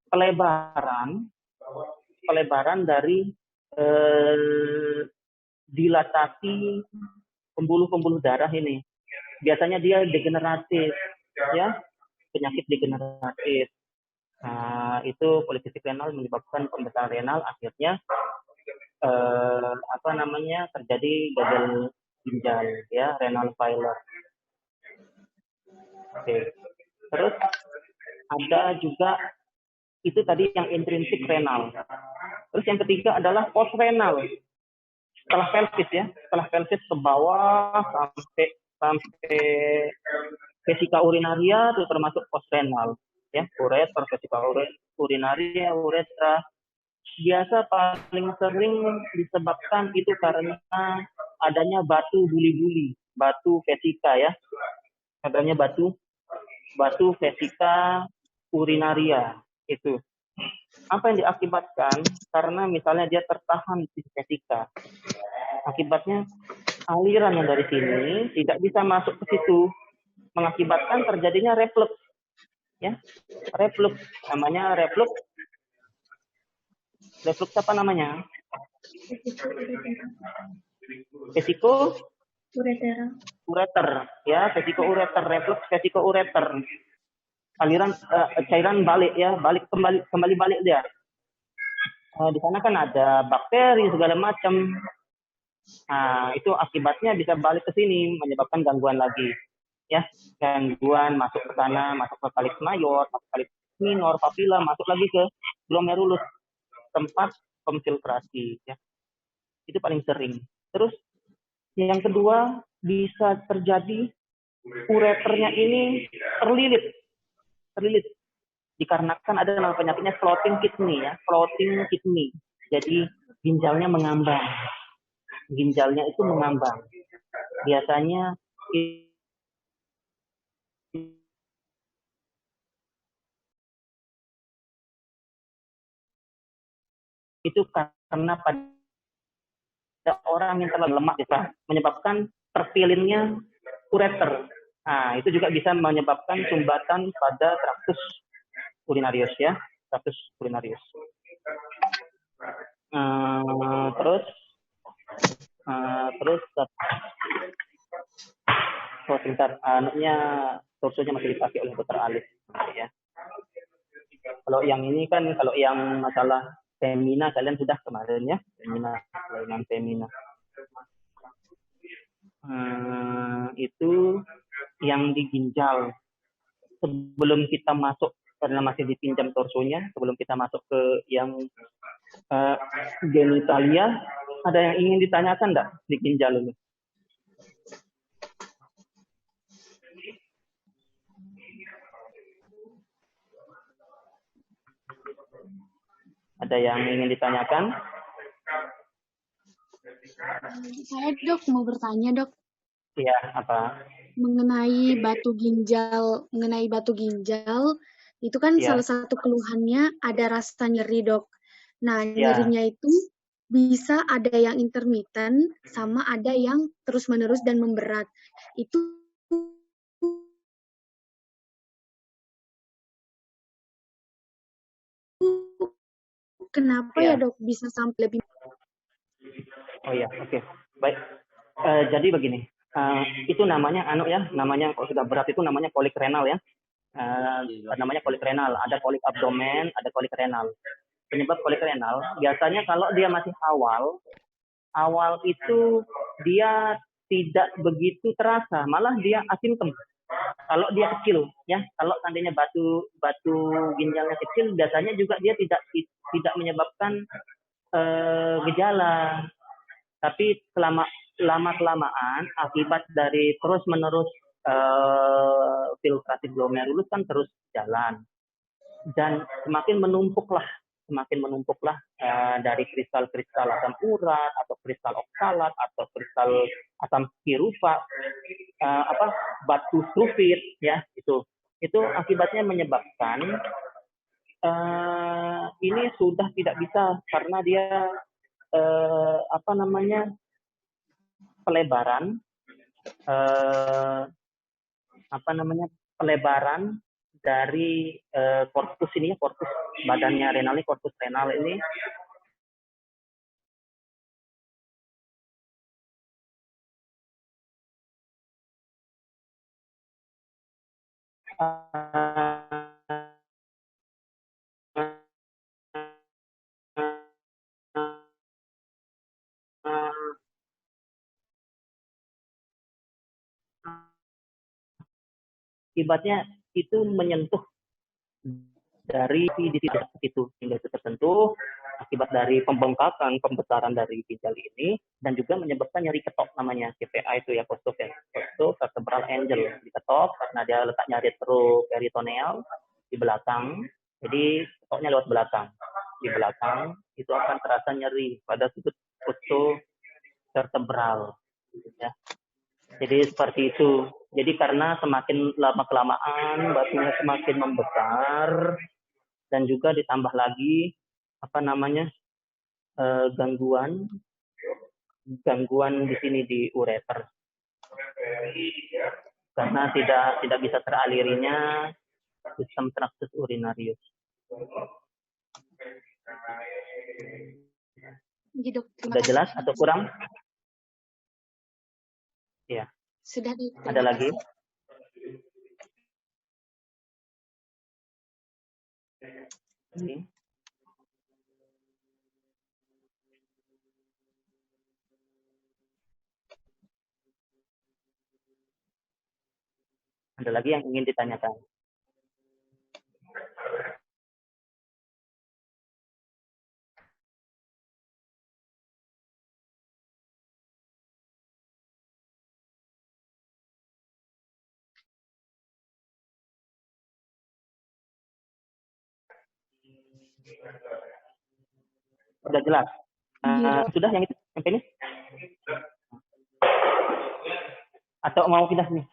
pelebaran pelebaran dari eh, dilatasi pembuluh-pembuluh darah ini. Biasanya dia degeneratif, ya, penyakit degeneratif. Nah, itu polisistik renal menyebabkan pembesaran renal, akhirnya apa namanya terjadi gagal ginjal, ya, renal failure. Oke. Terus ada juga itu tadi yang intrinsik renal. Terus yang ketiga adalah post renal. Setelah pelvis, ya, setelah pelvis ke bawah sampai vesika urinaria itu termasuk post renal, ya, ureter, vesika urinaria, uretra. Biasa paling sering disebabkan itu karena adanya batu buli-buli, batu vesika, ya, adanya batu vesika urinaria itu. Apa yang diakibatkan? Karena misalnya dia tertahan di vesika. Akibatnya aliran yang dari sini tidak bisa masuk ke situ, mengakibatkan terjadinya reflux, ya, reflux, namanya reflux apa namanya, vesiko ureter, ya, vesiko ureter, reflux vesiko ureter, aliran cairan balik, ya, kembali balik dia. Di sana kan ada bakteri segala macam. Nah, itu akibatnya bisa balik ke sini, menyebabkan gangguan lagi, ya, gangguan masuk ke sana, masuk ke kalis mayor, masuk ke kalis minor, papila, masuk lagi ke glomerulus, tempat pemfiltrasi, ya. Itu paling sering. Terus yang kedua, bisa terjadi ureternya ini terlilit dikarenakan ada nama penyakitnya floating kidney, ya, floating kidney. Jadi ginjalnya mengambang, ginjalnya itu mengambang. Biasanya itu karena pada orang yang terlalu lemak, ya, menyebabkan terpilinnya ureter. Nah, itu juga bisa menyebabkan sumbatan pada traktus urinarius, ya, traktus urinarius. Terus sebentar, torsonya masih dipakai oleh dokter Alif, ya. Kalau yang ini kan, kalau yang masalah femina kalian sudah kemarin, ya, kelainan femina. Itu yang di ginjal. Sebelum kita masuk, karena masih dipinjam torsonya, sebelum kita masuk ke yang genitalia, ada yang ingin ditanyakan enggak di ginjal ini? Ada yang ingin ditanyakan? Saya, Dok, mau bertanya, Dok. Iya, apa? Mengenai batu ginjal, itu kan salah satu keluhannya ada rasa nyeri, Dok. Nah, nyerinya itu bisa ada yang intermittent sama ada yang terus-menerus dan memberat. Itu kenapa ya, Dok, bisa sampai lebih? Oh iya, oke. Baik. Jadi begini, itu namanya namanya kalau sudah berat itu namanya kolik renal, ya. Namanya kolik renal, ada kolik abdomen, ada kolik renal. Penyebab kolik renal biasanya kalau dia masih awal itu dia tidak begitu terasa, malah dia asimptom. Kalau dia kecil, ya, kalau seandainya batu ginjalnya kecil, biasanya juga dia tidak menyebabkan gejala. Tapi lama-kelamaan akibat dari terus-menerus filtrasi glomerulus kan terus jalan, dan semakin menumpuklah dari kristal-kristal asam urat atau kristal oksalat atau kristal asam piruvat, batu sulfit, ya, itu akibatnya menyebabkan ini sudah tidak bisa karena dia pelebaran dari korpus ini, korpus badannya renal ini, korpus renal ini akibatnya itu menyentuh dari di situ hingga itu tersentuh akibat dari pembengkakan pembesaran dari ginjal ini dan juga menyebabkan nyeri ketok namanya CPA itu ya, costovertebral angle, diketok karena dia letaknya retroperitoneal di belakang, jadi ketoknya lewat belakang, di belakang itu akan terasa nyeri pada sudut costovertebral ya. Jadi seperti itu. Jadi karena semakin lama-kelamaan batunya semakin membesar dan juga ditambah lagi gangguan di sini di ureter karena tidak bisa teralirinya sistem traktus urinarius. Sudah jelas atau kurang? Ya. Sudah. Ada lagi? Ini. Ada lagi yang ingin ditanyakan? Sudah jelas? Sudah yang itu? Yang ini? Atau mau pindah nih?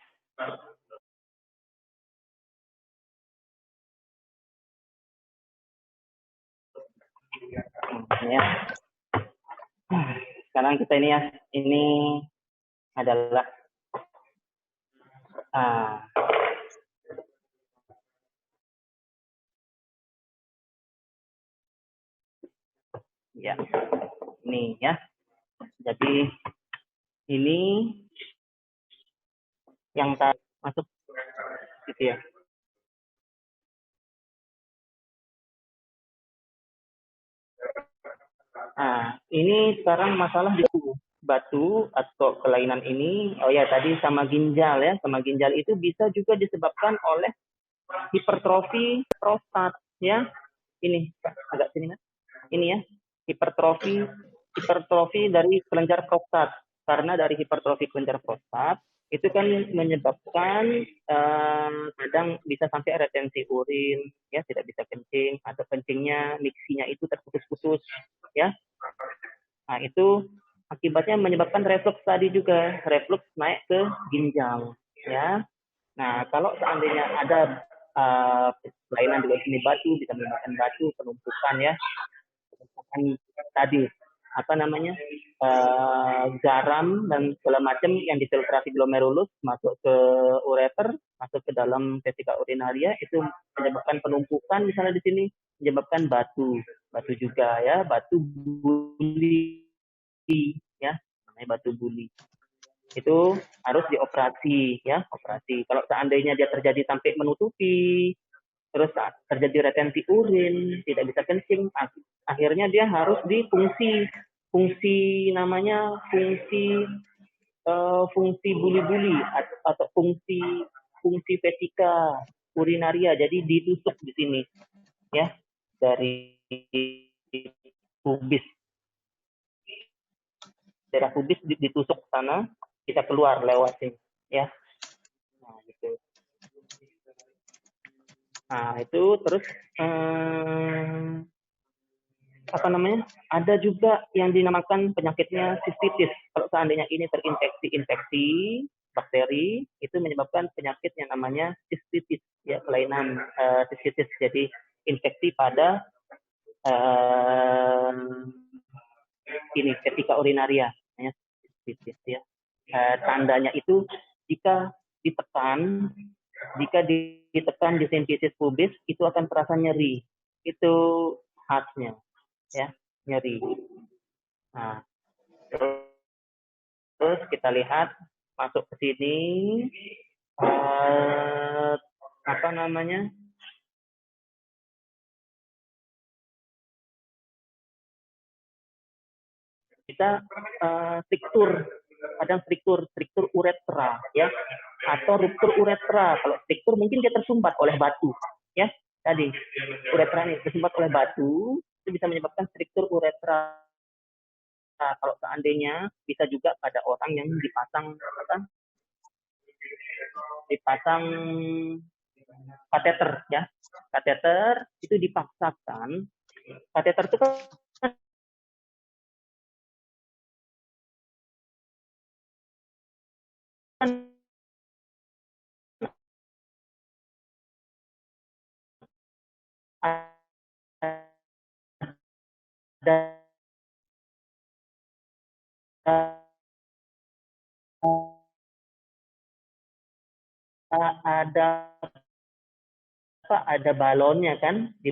Ya. Sekarang kita ini ya, ini adalah ya, ini ya. Jadi ini yang tadi masuk gitu ya. Nah, ini sekarang masalah di batu atau kelainan ini. Oh ya, tadi sama ginjal ya. Sama ginjal itu bisa juga disebabkan oleh hipertrofi prostat ya. Ini agak sini kan. Ini ya. Hipertrofi dari kelenjar prostat. Karena dari hipertrofi kelenjar prostat itu kan menyebabkan kadang bisa sampai retensi urin ya, tidak bisa kencing atau kencingnya miksinya itu terputus-putus ya. Nah, itu akibatnya menyebabkan reflux tadi juga, reflux naik ke ginjal ya. Nah, kalau seandainya ada kelainan di sini batu, bisa menyebabkan batu penumpukan ya, penumpukan tadi garam dan segala macam yang difiltrasi glomerulus masuk ke ureter, masuk ke dalam vesika urinaria, itu menyebabkan penumpukan misalnya di sini, menyebabkan batu juga ya, batu buli ya, namanya batu buli. Itu harus dioperasi ya, operasi. Kalau seandainya dia terjadi sampai menutupi, terus terjadi retensi urin, tidak bisa kencing, akhirnya dia harus fungsi buli-buli atau fungsi vesika urinaria. Jadi ditusuk di sini ya, dari pubis, daerah pubis ditusuk sana, kita keluar lewat sini ya. Nah, gitu. Nah, itu terus ada juga yang dinamakan penyakitnya sistitis. Kalau seandainya ini terinfeksi bakteri, itu menyebabkan penyakit yang namanya sistitis ya, kelainan sistitis. Jadi infeksi pada vesika urinaria, namanya sistitis ya. Tandanya itu jika ditekan Jika ditekan di sintesis pubis, itu akan terasa nyeri. Itu khasnya, ya, nyeri. Nah, terus kita lihat masuk ke sini, apa namanya? Kita struktur, kadang struktur uretra, ya, atau ruptur uretra. Kalau struktur mungkin dia tersumbat oleh batu, ya, tadi uretra ini tersumbat oleh batu, itu bisa menyebabkan struktur uretra. Nah, kalau seandainya bisa juga pada orang yang dipasang kateter, ya, kateter itu dipaksakan. Kateter itu kan ada balonnya kan di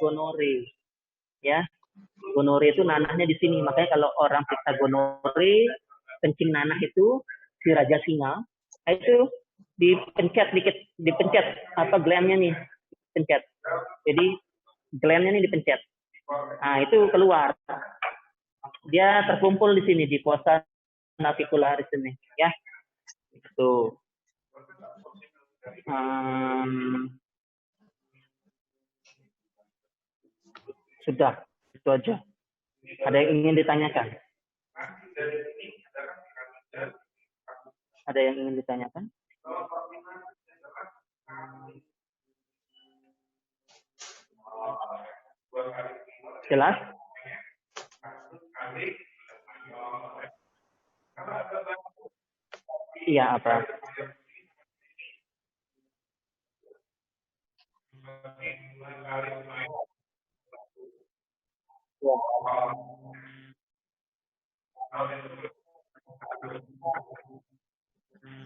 gonore, ya. Gonore itu nanahnya di sini. Makanya kalau orang periksa gonore, kencing nanah itu si raja singa, itu dipencet dikit, dipencet apa glandnya nih, pencet. Jadi glandnya nih dipencet. Nah, itu keluar. Dia terkumpul di sini di fossa navicularis ini, ya. Itu. Sudah, itu aja. Ada yang ingin ditanyakan? Ada yang ingin ditanyakan? Jelas? Iya, apa?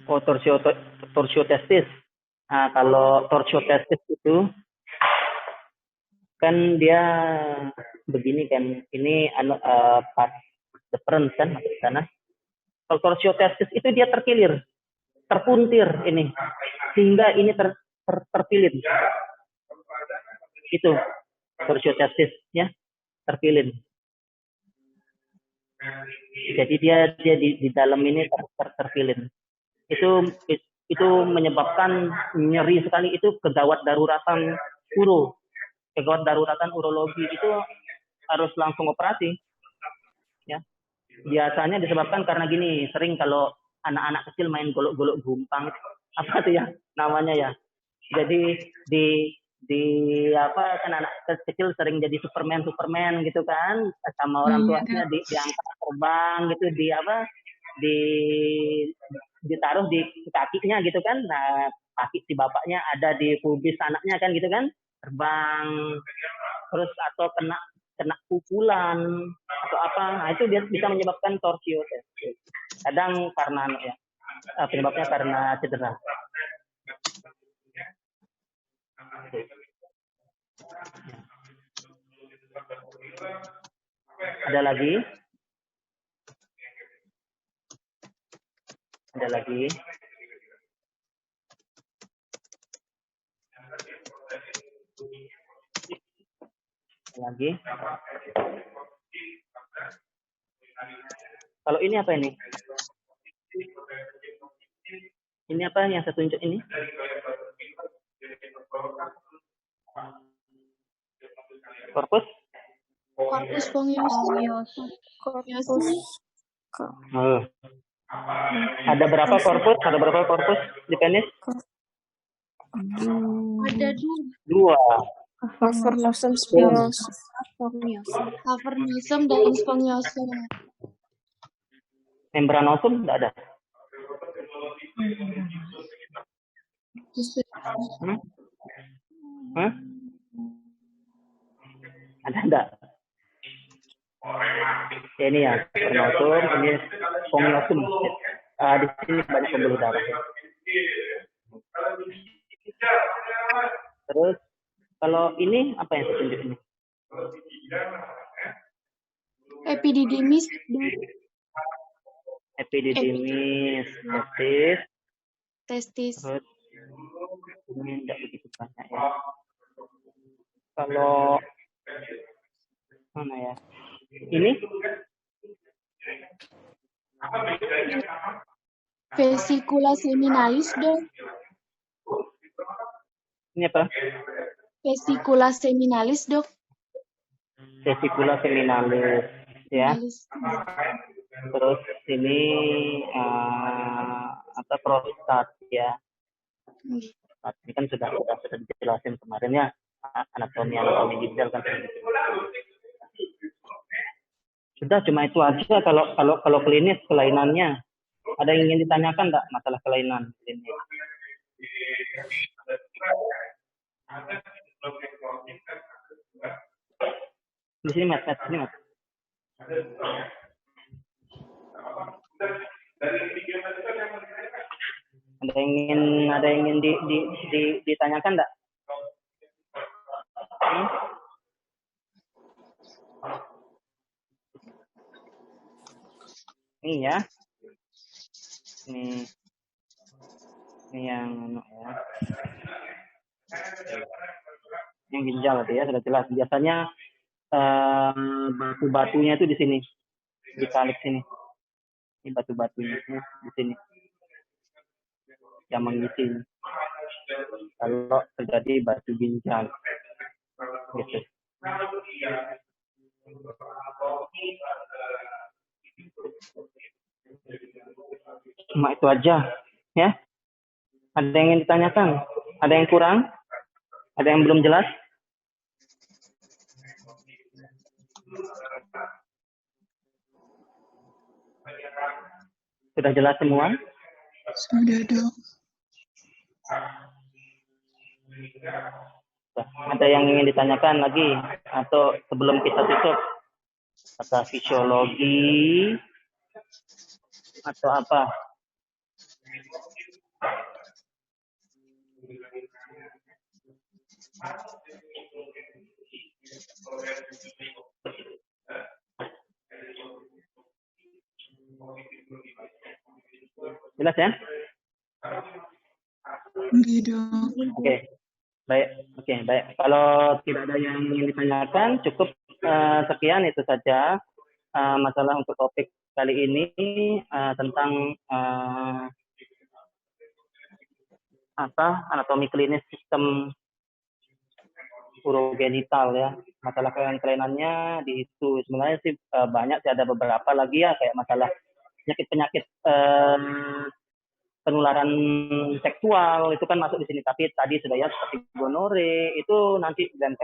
Oh, torsiotestis. Nah, kalau torsiotestis itu kan dia begini kan, ini pas deferens kan masuk ke sana. Kalau torsiotestis itu dia terkilir, terpuntir ini, sehingga ini terpilin. Itu torsiotestis, ya, terpilin. Jadi dia di dalam ini terpilin. Itu menyebabkan nyeri sekali, itu kegawat daruratan kegawat daruratan urologi, itu harus langsung operasi, ya. Biasanya disebabkan karena gini, sering kalau anak-anak kecil main golok-golok gumpang, apa tuh ya namanya ya. Jadi di apa kan anak kecil sering jadi Superman gitu kan, sama orang tuanya diangkat terbang gitu, ditaruh di kakinya gitu kan. Nah, kaki si bapaknya ada di pubis anaknya kan gitu kan, terbang terus, atau kena pukulan atau apa. Nah, itu dia bisa menyebabkan torsiotestis. Kadang karena ya, penyebabnya karena cedera. Ada lagi? Ada lagi? Lagi? Kalau ini apa ini? Ini apa yang saya tunjuk ini? Corpus? Corpus spongiosum. Oh. Ada berapa corpus? Ada berapa corpus di penis? Ada dua. Cavernosum spongiosum. Cavernosum dan spongiosum. Membranosum tidak ada. Hmm? Hah? Ada enggak? Ya, ini ya, kromosom, ini skomiosom. Di sini banyak pembuluh darah. Ya. Terus kalau ini apa yang saya tunjuk ini? Epididymis, Epididymis, testis. Terus ini tidak begitu banyak ya. Kalau mana ya? Ini Vesicula seminalis, Dok. Ini apa? Vesicula seminalis, Dok. Vesicula seminalis, ya. Terus ini apa prostat ya. Ini kan sudah dijelasin kemarin ya, anatomi ginjal kan. Sudah cuma itu aja. Kalau klinis kelainannya ada yang ingin ditanyakan enggak masalah kelainan klinis? Di sini Mas, sini Mas. Ada yang ingin ditanyakan enggak? Ini ya. Ini yang ya. Yang ginjal ya, sudah jelas. Biasanya batu-batunya itu di sini, di kalik sini. Ini batu-batunya di sini yang mengisi. Kalau terjadi batu ginjal, gitu. Cuma itu aja, ya. Ada yang ingin ditanyakan? Ada yang kurang? Ada yang belum jelas? Sudah jelas semua? Sudah, Dok. Ada yang ingin ditanyakan lagi? Atau sebelum kita tutup? Atau fisiologi? Atau apa? Jelas ya? Oke. Baik. Kalau tidak ada yang ingin ditanyakan, cukup sekian itu saja masalah untuk topik kali ini tentang anatomi klinis sistem urogenital ya. Masalah kelainan-kelainannya di itu sebenarnya sih banyak sih, ada beberapa lagi ya, kayak masalah penyakit penularan seksual itu kan masuk di sini, tapi tadi sudah ya seperti gonore itu nanti dan